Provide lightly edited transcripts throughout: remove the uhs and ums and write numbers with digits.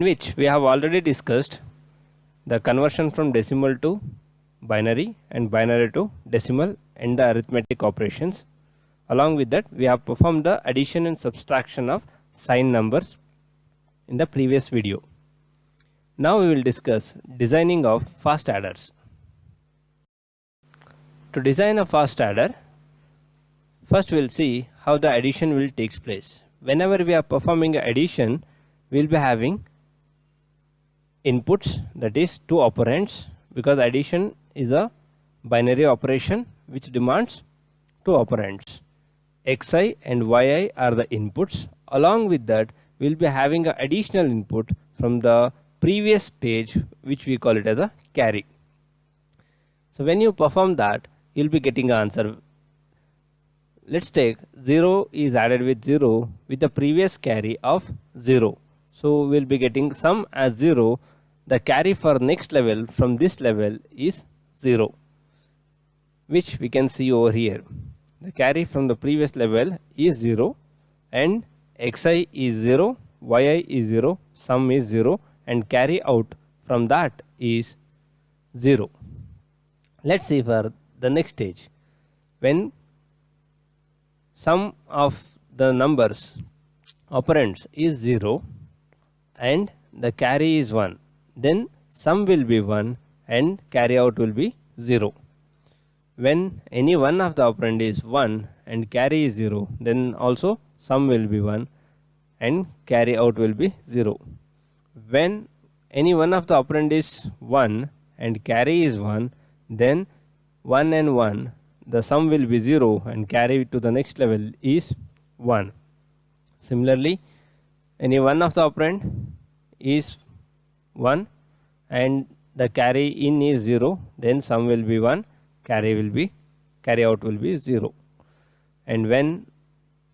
which we have already discussed the conversion from decimal to binary and binary to decimal and the arithmetic operations. Along with that, we have performed the addition and subtraction of sign numbers in the previous video. Now we will discuss designing of fast adders. To design a fast adder, first we will see how the addition will take place. Whenever we are performing addition, we will be having inputs, that is two operands, because addition is a binary operation which demands two operands. Xi and Yi are the inputs. Along with that, we will be having an additional input from the previous stage, which we call it as a carry. So when you perform that, you will be getting an answer. Let's take 0 is added with 0 with the previous carry of 0. So we will be getting sum as 0. The carry for next level from this level is 0, which we can see over here. The carry from the previous level is 0 and Xi is 0, Yi is 0, sum is 0 and carry out from that is 0. Let's see for the next stage. When sum of the numbers operands is 0 and the carry is 1, then sum will be 1 and carry out will be 0. When any one of the operand is 1 and carry is 0, then also sum will be 1 and carry out will be 0. When any one of the operand is 1 and carry is 1, then 1 and 1, the sum will be 0 and carry to the next level is 1. Similarly, any one of the operand is 1 and the carry in is 0, then sum will be 1, carry out will be 0. And when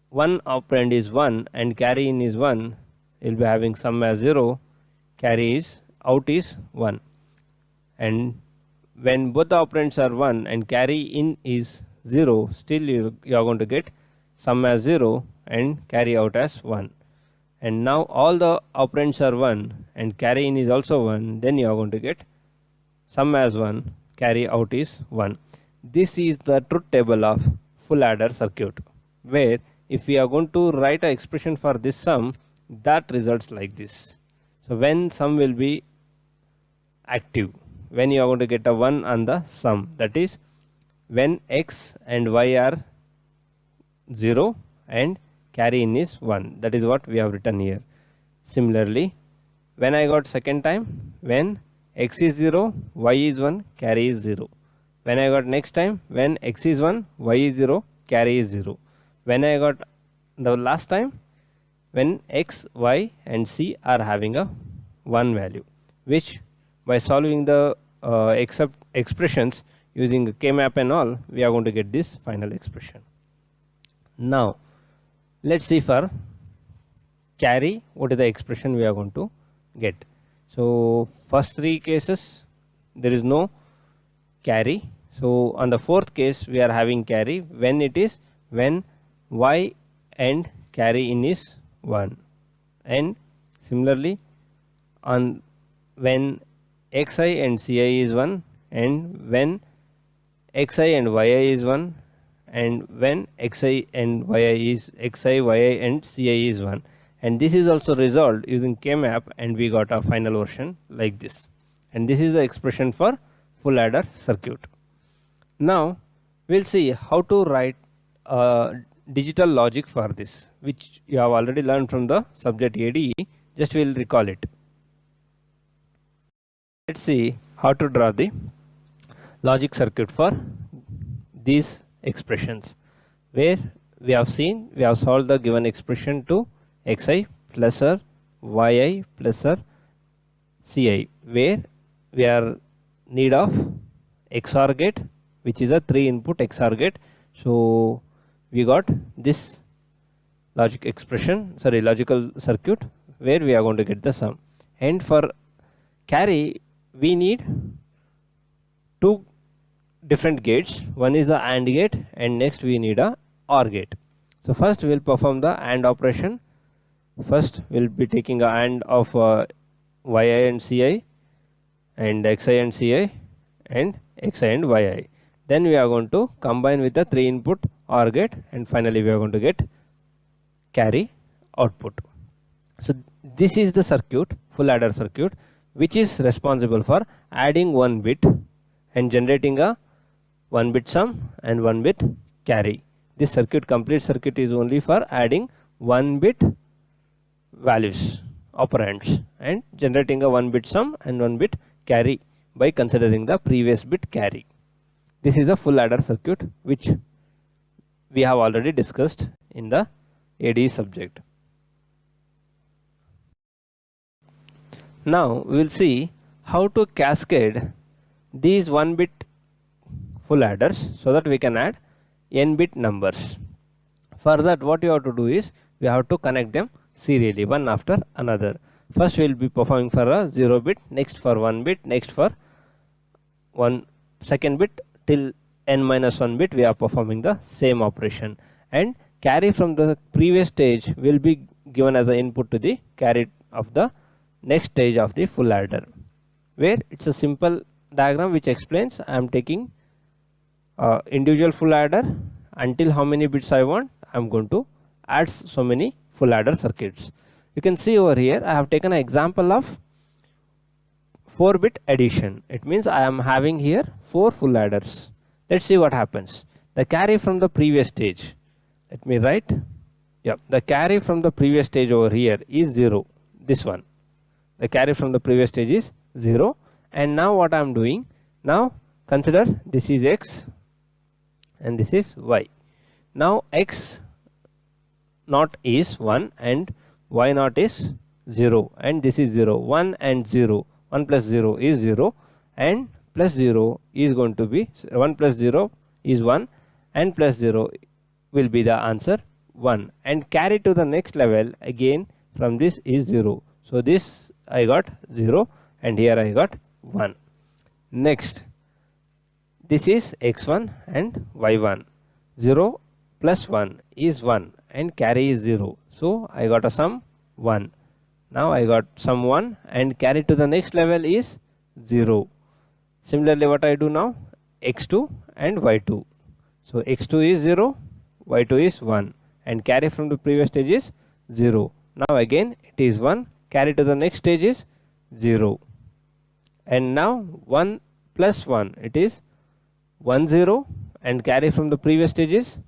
one operand is 1 and carry in is 1, you will be having sum as 0, carry is out is 1. And when both the operands are 1 and carry in is 0, still you are going to get sum as 0 and carry out as 1. And now all the operands are 1 and carry in is also 1, then you are going to get sum as 1, carry out is 1. This is the truth table of full adder circuit, where if we are going to write an expression for this sum, that results like this. So when sum will be active, when you are going to get a 1 on the sum, that is when x and y are 0 and carry in is 1. That is what we have written here. Similarly, when I got second time, when x is 0, y is 1, carry is 0. When I got next time, when x is 1, y is 0, carry is 0. When I got the last time, when x, y and c are having a 1 value, which by solving the expressions using K-map and all, we are going to get this final expression. Now let's see for carry, what is the expression we are going to get. So first three cases there is no carry. So on the fourth case we are having carry when it is when y and carry in is 1, and similarly on when xi and ci is 1 and when xi and yi is 1 and when xi and yi is xi, yi and ci is 1, and this is also resolved using K-map and we got a final version like this. And this is the expression for full adder circuit. Now we'll see how to write digital logic for this, which you have already learned from the subject ADE. Just we'll recall it. Let's see how to draw the logic circuit for these expressions, where we have solved the given expression to xi plus or yi plus or ci, where we are need of XOR gate, which is a 3 input XOR gate. So we got this logical circuit where we are going to get the sum. And for carry we need two different gates. One is the AND gate and next we need a OR gate. So first we will perform the AND operation. First we will be taking a AND of yi and ci and xi and ci and xi and yi. Then we are going to combine with the 3 input OR gate, and finally we are going to get carry output. So this is the circuit, full adder circuit, which is responsible for adding 1 bit and generating a 1 bit sum and 1 bit carry. This circuit, complete circuit, is only for adding 1 bit values, operands, and generating a 1 bit sum and 1 bit carry by considering the previous bit carry. This is a full adder circuit which we have already discussed in the ADE subject. Now we will see how to cascade these 1 bit full adders so that we can add n bit numbers. For that, what you have to do is we have to connect them serially, one after another. First we will be performing for a 0 bit, next for 1 bit, next for 1 second bit, till n minus 1 bit we are performing the same operation, and carry from the previous stage will be given as an input to the carry of the next stage of the full adder, where it's a simple diagram which explains I am taking individual full adder until how many bits I want. I am going to add so many full adder circuits. You can see over here I have taken an example of 4 bit addition. It means I am having here 4 full adders. Let's see what happens. The carry from the previous stage, let me write, the carry from the previous stage over here is 0. This one, the carry from the previous stage is 0. And now what I am doing, now consider this is x and this is y. Now x naught is 1 and y naught is 0, and this is 0. 1 and 0, 1 plus 0 is 0, and plus 0 is going to be 1 plus 0 is 1, and plus 0 will be the answer 1, and carry to the next level again from this is 0. So this I got 0 and here I got 1. Next, this is x1 and y1. 0 plus 1 is 1 and carry is 0. So I got a sum 1. Now I got sum 1 and carry to the next level is 0. Similarly, what I do now, x2 and y2. So x2 is 0, y2 is 1, and carry from the previous stage is 0. Now again it is 1, carry to the next stage is 0. And now 1 plus 1, it is 1 0, and carry from the previous stage is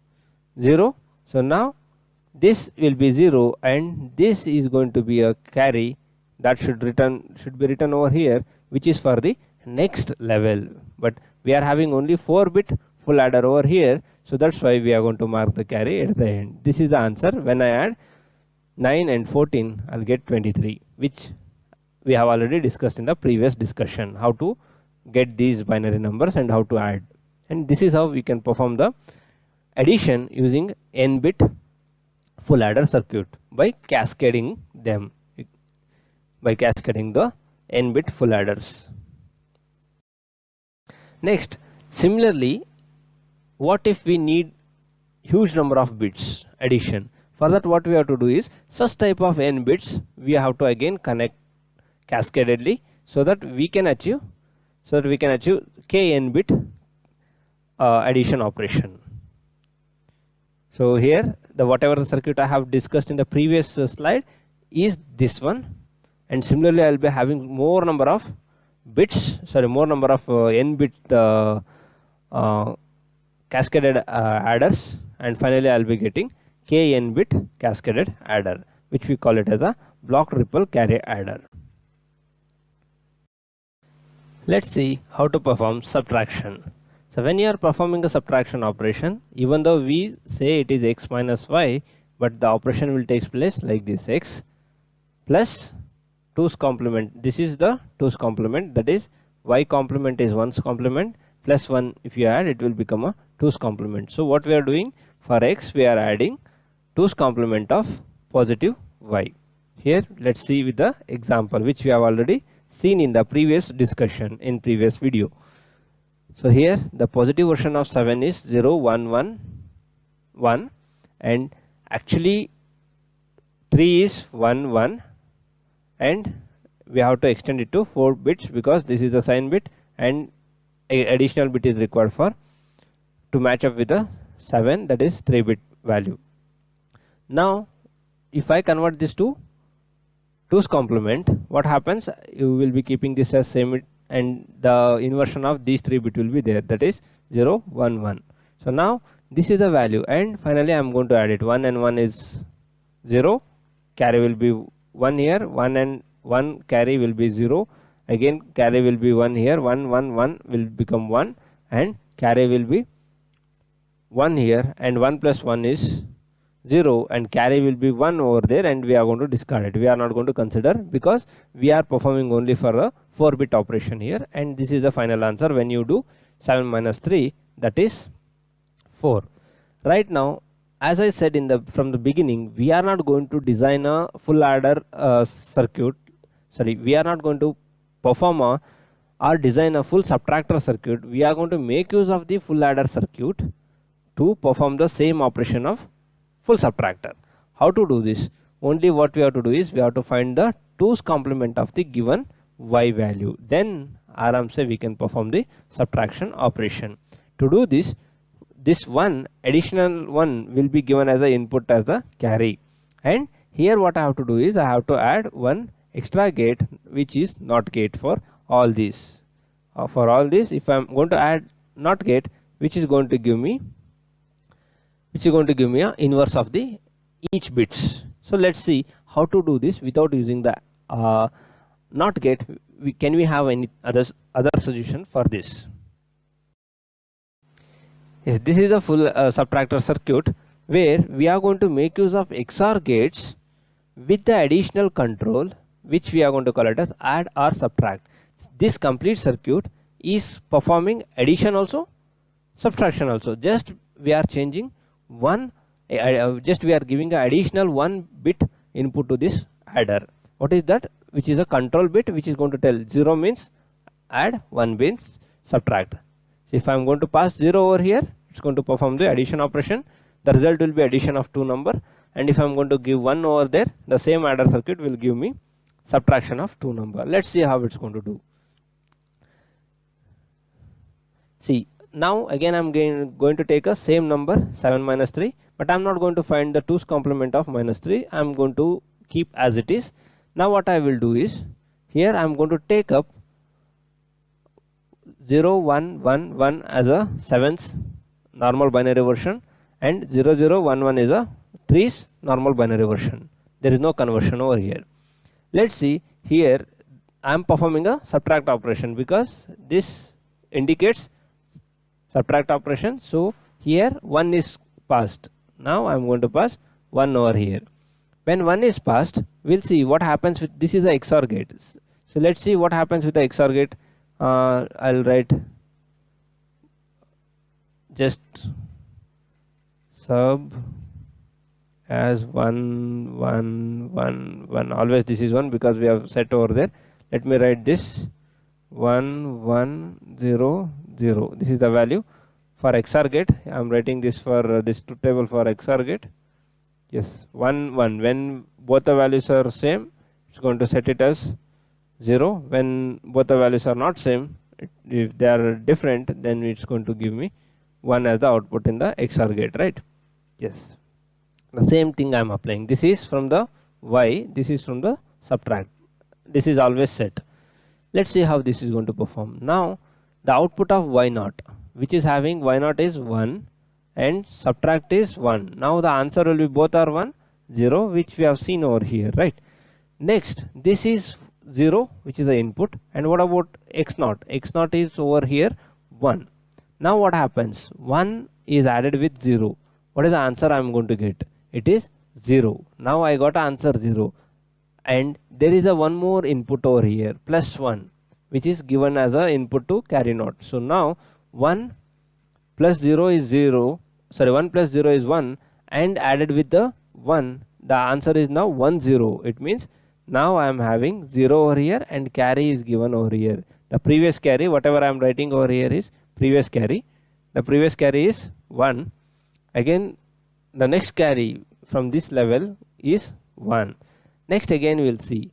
0. So now this will be 0 and this is going to be a carry that should be written over here, which is for the next level. But we are having only 4 bit full adder over here, so that's why we are going to mark the carry at the end. This is the answer. When I add 9 and 14, I'll get 23, which we have already discussed in the previous discussion, how to get these binary numbers and how to add. And this is how we can perform the addition using n bit full adder circuit by cascading them, by cascading the n bit full adders. Next, similarly, what if we need huge number of bits addition? For that, what we have to do is such type of n bits we have to again connect cascadedly so that we can achieve kn bit addition operation. So here the whatever the circuit I have discussed in the previous slide is this one, and similarly I will be having more number of bits, more number of n bit cascaded adders, and finally I will be getting kn bit cascaded adder, which we call it as a block ripple carry adder. Let's see how to perform subtraction. So when you are performing a subtraction operation, even though we say it is x minus y, but the operation will take place like this: x plus 2's complement. This is the 2's complement, that is y complement is 1's complement, plus 1 if you add, it will become a 2's complement. So what we are doing, for x we are adding 2's complement of positive y. Here let's see with the example which we have already seen in the previous discussion in previous video. So here the positive version of 7 is 0 1 1 1, and actually 3 is 1 1, and we have to extend it to 4 bits because this is the sign bit and a additional bit is required for to match up with the 7, that is 3-bit value. Now if I convert this to 2's complement, what happens? You will be keeping this as same and the inversion of these 3 bit will be there, that is 0 1 1. So now this is the value and finally I am going to add it. 1 and 1 is 0, carry will be 1 here, 1 and 1 carry will be 0, again carry will be 1 here, 1 1 1 will become 1 and carry will be 1 here, and 1 plus 1 is 0 and carry will be 1 over there, and we are going to discard it. We are not going to consider because we are performing only for a 4-bit operation here, and this is the final answer when you do 7 minus 3, that is 4. Right now, as I said from the beginning, we are not going to design a full adder circuit. Sorry, we are not going to perform or design a full subtractor circuit. We are going to make use of the full adder circuit to perform the same operation of full subtractor. How to do this? Only what we have to do is we have to find the 2's complement of the given y value. Then aramse we can perform the subtraction operation. To do this, this one additional one will be given as the input as the carry, and here what I have to do is I have to add one extra gate which is NOT gate for all these. For all this, if I am going to add NOT gate, which is going to give me a inverse of the each bits. So let's see how to do this without using the NOT gate. Can we have any other solution for this? Yes, this is the full subtractor circuit where we are going to make use of XOR gates with the additional control which we are going to call it as add or subtract. This complete circuit is performing addition also, subtraction also. Just we are changing one, just we are giving an additional 1 bit input to this adder. What is that? Which is a control bit which is going to tell 0 means add, 1 means subtract. So if I am going to pass 0 over here, it's going to perform the addition operation. The result will be addition of 2 number, and if I am going to give 1 over there, the same adder circuit will give me subtraction of 2 number. Let's see how it's going to do. See, now again I am going to take a same number 7 minus 3, but I am not going to find the 2's complement of minus 3. I am going to keep as it is. Now what I will do is, here I am going to take up 0 1 1 1 as a 7's normal binary version, and 0 0 1 1 is a 3's normal binary version. There is no conversion over here. Let's see, here I am performing a subtract operation because this indicates subtract operation. So here 1 is passed. Now I am going to pass 1 over here. When 1 is passed, we'll see what happens with this is the XOR gate. So let's see what happens with the XOR gate. I'll write just sub as 1 1 1 1. Always this is 1 because we have set over there. Let me write this 1 1 0 0. This is the value for XOR gate. I am writing this for this truth table for XOR gate. Yes, 1 1. When both the values are same, it's going to set it as 0. When both the values are not same, if they are different, then it's going to give me 1 as the output in the XOR gate, right? Yes, the same thing I am applying. This is from the Y, this is from the subtract. This is always set. Let's see how this is going to perform. Now the output of Y0, which is having Y0 is 1 and subtract is 1. Now the answer will be both are 1 0, which we have seen over here, right? Next, this is 0, which is the input, and what about X0? X0 is over here 1. Now what happens? 1 is added with 0. What is the answer I am going to get? It is 0. Now I got answer 0, and there is a one more input over here plus 1, which is given as a input to carry not. So now 1 plus 0 is 0, sorry, 1 plus 0 is 1, and added with the 1, the answer is now 1 0. It means now I am having 0 over here and carry is given over here. The previous carry, whatever I am writing over here is previous carry. The previous carry is 1. Again, the next carry from this level is 1. Next again we will see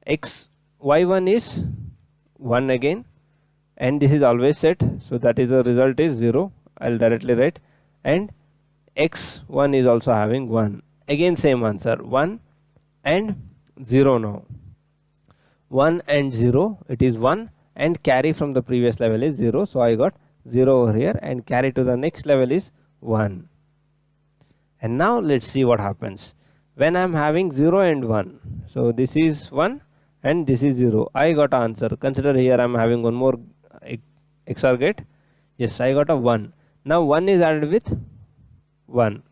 X y1 is 1 again, and this is always set, so that is the result is 0. I'll directly write, and x1 is also having 1. Again same answer, 1 and 0 now. 1 and 0, it is 1, and carry from the previous level is 0. So I got 0 over here, and carry to the next level is 1. And now let's see what happens when I am having 0 and 1. So this is 1 and this is 0. I got answer. Consider here I am having one more XOR gate. Yes, I got a 1. Now 1 is added with 1.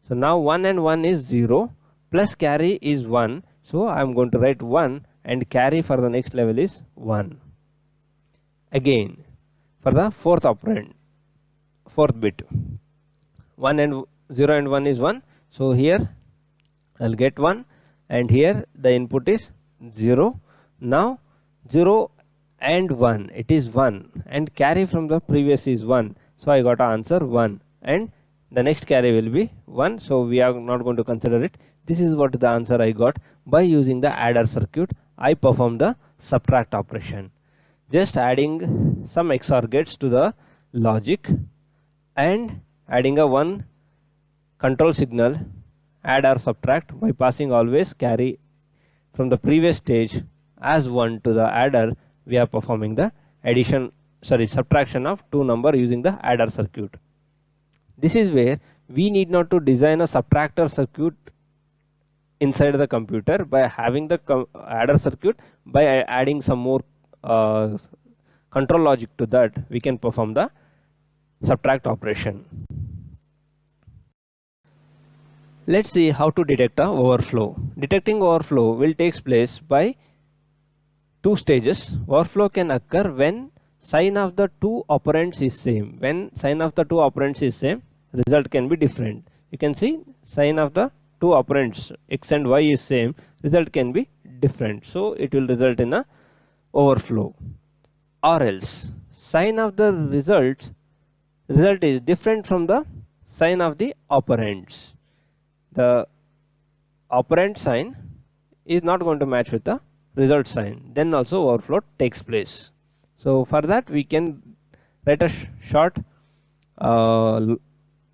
So now 1 and 1 is 0, plus carry is 1. So I am going to write 1, and carry for the next level is 1. Again for the fourth operand, fourth bit, 1 and 0 and 1 is 1. So here I'll get 1, and here the input is 0. Now 0 and 1, it is 1, and carry from the previous is 1. So I got an answer 1, and the next carry will be 1. So we are not going to consider it. This is what the answer I got. By using the adder circuit, I perform the subtract operation, just adding some XOR gates to the logic and adding a one control signal, add or subtract, by passing always carry from the previous stage as 1 to the adder. We are performing the subtraction of two number using the adder circuit. This is where we need not to design a subtractor circuit inside the computer. By having the adder circuit, by adding some more control logic to that, we can perform the subtract operation. Let's see how to detect a overflow. Detecting overflow will take place by two stages. Overflow can occur when sign of the two operands is same. When sign of the two operands is same, result can be different. You can see sign of the two operands x and y is same, result can be different. So it will result in a overflow. Or else sign of the result is different from the sign of the operands. The operand sign is not going to match with the result sign, then also overflow takes place. So for that we can write a short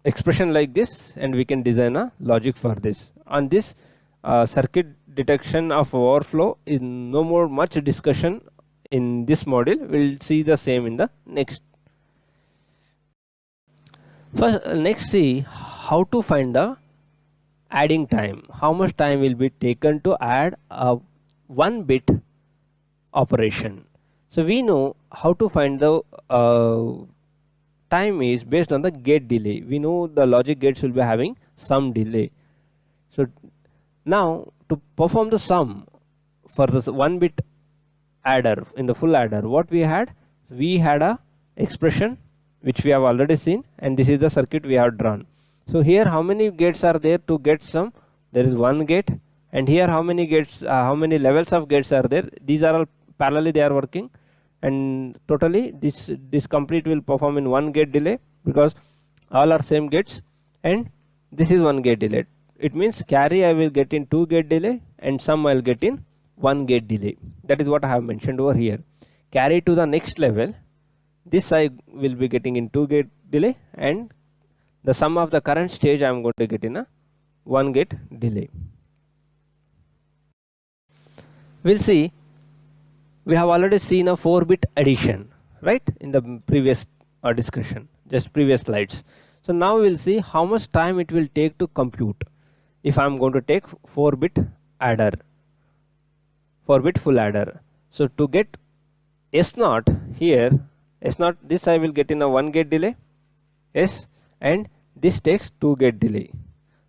expression like this, and we can design a logic for this. On this circuit detection of overflow is no more much discussion in this module. We'll see the same in the next. First, next see how to find the adding time. How much time will be taken to add a 1 bit operation. So we know how to find the time is based on the gate delay. We know the logic gates will be having some delay. So now to perform the sum for this 1 bit adder in the full adder, what we had a expression which we have already seen, and this is the circuit we have drawn. So here how many gates are there to get sum? There is 1 gate, and here how many gates, how many levels of gates are there? These are all parallelly they are working, and totally this complete will perform in 1 gate delay, because all are same gates, and this is 1 gate delay. It means carry I will get in 2 gate delay, and sum I will get in 1 gate delay. That is what I have mentioned over here. Carry to the next level, this I will be getting in 2 gate delay, and the sum of the current stage I am going to get in a 1 gate delay. We'll see, we have already seen a 4-bit addition, right, in the previous discussion, just previous slides. So now we'll see how much time it will take to compute if I am going to take 4-bit adder, 4-bit full adder. So to get S0 here, S0, this I will get in a 1 gate delay, S, and this takes 2 gate delay.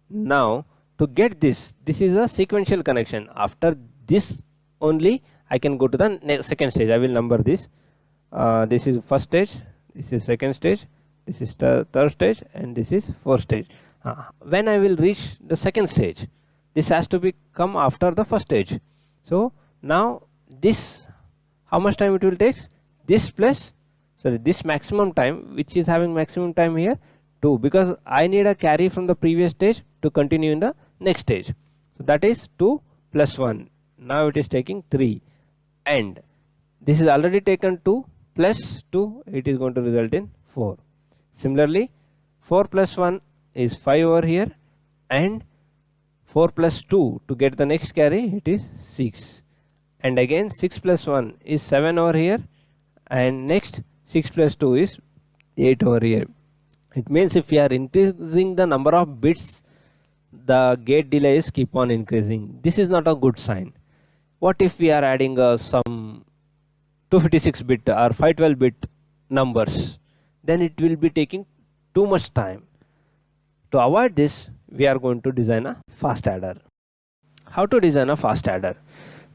Now to get this is a sequential connection. After this only I can go to the second stage. I will number this. This is first stage, this is second stage, this is the third stage, and this is fourth stage. When I will reach the second stage, this has to be come after the first stage. So now this, how much time it will take? This plus, sorry, this maximum time, which is having maximum time here, 2, because I need a carry from the previous stage to continue in the next stage. So that is 2 plus 1. Now it is taking 3. and this is already taken 2 plus 2, it is going to result in 4. Similarly, 4 plus 1 is 5 over here, and 4 plus 2 to get the next carry, it is 6. And again 6 plus 1 is 7 over here, and next 6 plus 2 is 8 over here. It means if we are increasing the number of bits, the gate delays keep on increasing. This is not a good sign. What if we are adding some 256 bit or 512 bit numbers? Then it will be taking too much time. To avoid this, we are going to design a fast adder. How to design a fast adder?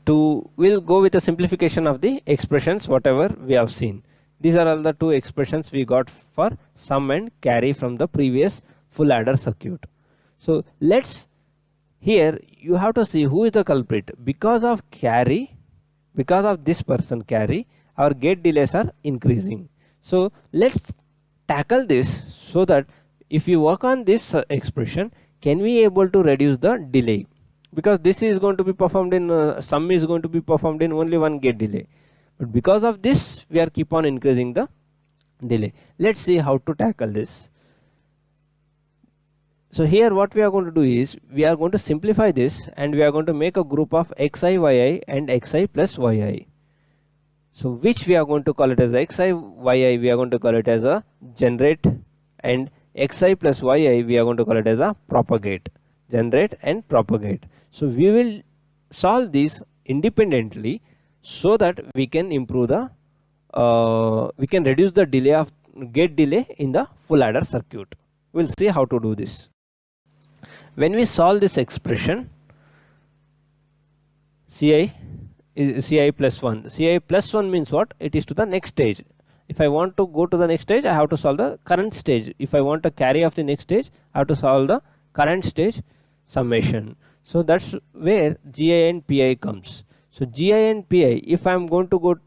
We'll go with a simplification of the expressions whatever we have seen. These are all the two expressions we got for sum and carry from the previous full adder circuit. So here you have to see who is the culprit. Because of this person carry, our gate delays are increasing. So let's tackle this so that if you work on this expression, can we able to reduce the delay? Because this is going to be performed in sum is going to be performed in only one gate delay. But because of this, we are keep on increasing the delay. Let's see how to tackle this. So here what we are going to do is, we are going to simplify this and we are going to make a group of xi, yi and xi plus yi. So which we are going to call it as xi, yi we are going to call it as a generate, and xi plus yi we are going to call it as a propagate. Generate and propagate. So we will solve these independently so that we can improve we can reduce the delay of gate delay in the full adder circuit. We'll see how to do this. When we solve this expression, Ci is Ci plus 1. Ci plus 1 means what? It is to the next stage. If I want to go to the next stage, I have to solve the current stage. If I want to carry of the next stage, I have to solve the current stage summation. So that's where Gi and Pi comes. So Gi and Pi, if I'm going to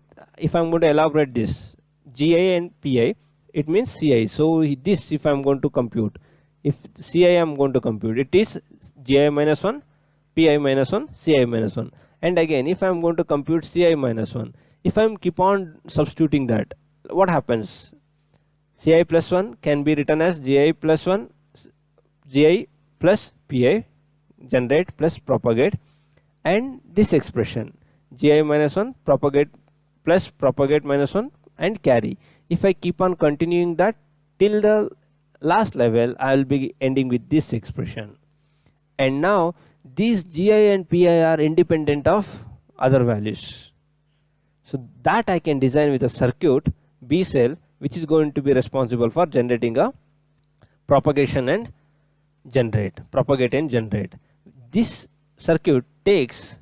elaborate this, Gi and Pi, it means Ci. So this, if I'm going to compute, if Ci I'm going to compute, it is Gi minus 1, Pi minus 1, Ci minus 1. And again, if I'm going to compute Ci minus 1, if I'm keep on substituting that, what happens? Ci plus 1 can be written as Gi plus 1, Gi plus Pi, generate plus propagate, and this expression Gi minus 1, propagate plus propagate minus 1 and carry. If I keep on continuing that till the last level, I will be ending with this expression. And now these Gi and Pi are independent of other values. So that I can design with a circuit B cell, which is going to be responsible for generating a propagation and propagate and generate. This circuit takes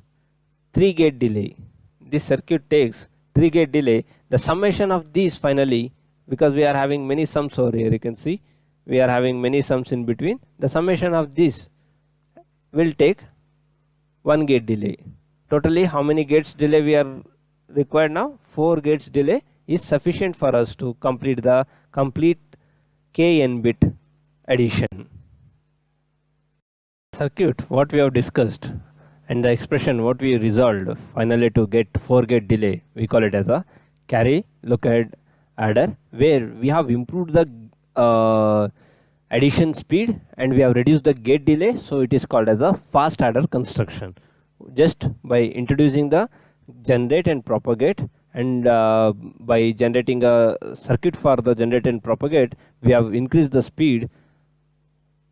3 gate delay. This circuit takes 3 gate delay. The summation of these finally, because we are having many sums over here, you can see we are having many sums in between. The summation of this will take 1 gate delay. Totally how many gates delay we are required now? 4 gates delay is sufficient for us to complete the complete kn bit addition. Circuit what we have discussed and the expression what we resolved finally to get 4 gate delay, we call it as a carry lookahead adder, where we have improved the addition speed and we have reduced the gate delay. So it is called as a fast adder construction. Just by introducing the generate and propagate, and by generating a circuit for the generate and propagate, we have increased the speed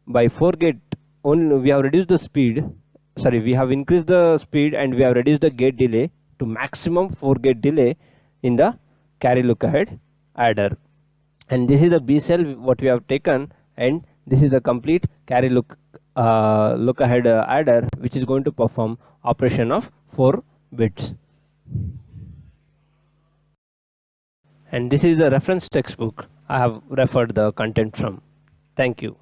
by 4 gate. Only we have reduced the speed, we have increased the speed and we have reduced the gate delay to maximum 4 gate delay in the carry look ahead adder. And this is the B cell what we have taken, and this is the complete carry look ahead adder, which is going to perform operation of 4 bits. And this is the reference textbook I have referred the content from. Thank you.